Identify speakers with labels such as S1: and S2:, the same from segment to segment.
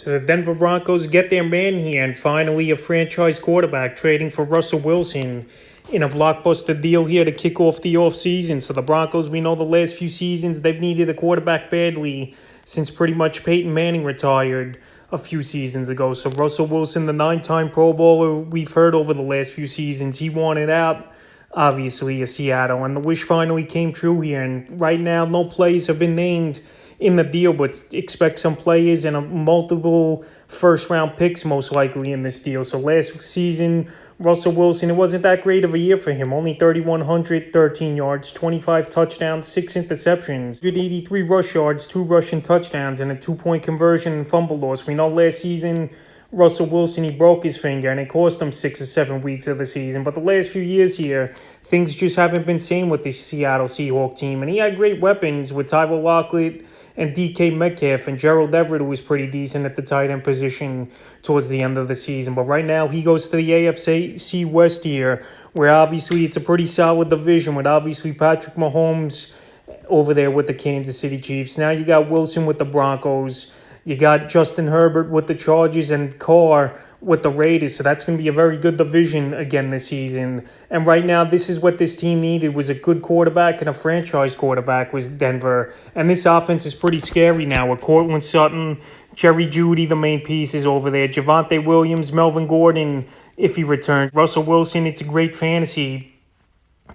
S1: So the Denver Broncos get their man here, and finally a franchise quarterback, trading for Russell Wilson in a blockbuster deal here to kick off the offseason. So the Broncos, we know the last few seasons, they've needed a quarterback badly since pretty much Peyton Manning retired a few seasons ago. So Russell Wilson, the 9-time Pro Bowler, we've heard over the last few seasons, he wanted out, obviously, of Seattle. And the wish finally came true here. And right now, no players have been named in the deal, but expect some players and multiple first-round picks most likely in this deal. So last season, Russell Wilson, it wasn't that great of a year for him. Only 3,113 yards, 25 touchdowns, 6 interceptions, 183 rush yards, 2 rushing touchdowns, and a 2-point conversion and fumble loss. We know last season, Russell Wilson, he broke his finger, and it cost him 6 or 7 weeks of the season. But the last few years here, things just haven't been same with the Seattle Seahawks team. And he had great weapons with Tyler Lockett and DK Metcalf, and Gerald Everett, who was pretty decent at the tight end position towards the end of the season. But right now, he goes to the AFC West here, where obviously it's a pretty solid division with obviously Patrick Mahomes over there with the Kansas City Chiefs. Now you got Wilson with the Broncos. You got Justin Herbert with the Chargers and Carr with the Raiders. So that's going to be a very good division again this season. And right now, this is what this team needed, was a good quarterback and a franchise quarterback was Denver. And this offense is pretty scary now with Cortland Sutton, Jerry Jeudy, the main pieces over there, Javonte Williams, Melvin Gordon, if he returns. Russell Wilson, it's a great fantasy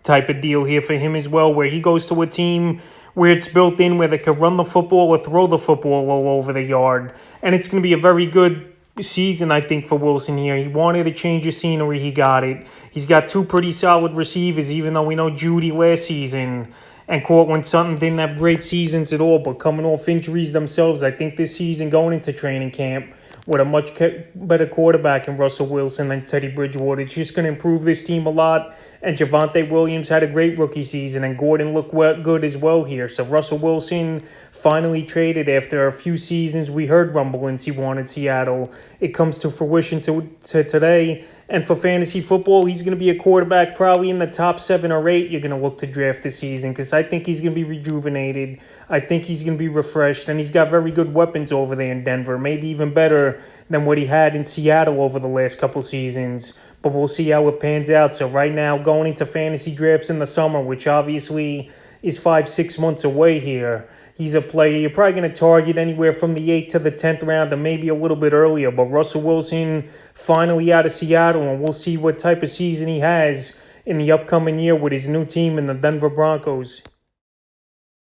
S1: type of deal here for him as well, where he goes to a team where it's built in, where they can run the football or throw the football all over the yard. And it's going to be a very good season, I think, for Wilson here. He wanted a change of scenery. He got it. He's got 2 pretty solid receivers, even though we know Jeudy last season and Cortland Sutton didn't have great seasons at all, but coming off injuries themselves, I think this season going into training camp with a much better quarterback in Russell Wilson than Teddy Bridgewater, it's just going to improve this team a lot. And Javonte Williams had a great rookie season, and Gordon looked good as well here. So Russell Wilson finally traded after a few seasons. We heard rumblings he wanted Seattle. It comes to fruition to today. And for fantasy football, he's going to be a quarterback probably in the top 7 or 8 you're going to look to draft this season, because I think he's going to be rejuvenated. I think he's going to be refreshed, and he's got very good weapons over there in Denver, maybe even better than what he had in Seattle over the last couple seasons. But we'll see how it pans out. So right now, going into fantasy drafts in the summer, which obviously is 5-6 months away here, he's a player you're probably going to target anywhere from the 8th to the 10th round, and maybe a little bit earlier. But Russell Wilson finally out of Seattle, and we'll see what type of season he has in the upcoming year with his new team in the Denver Broncos.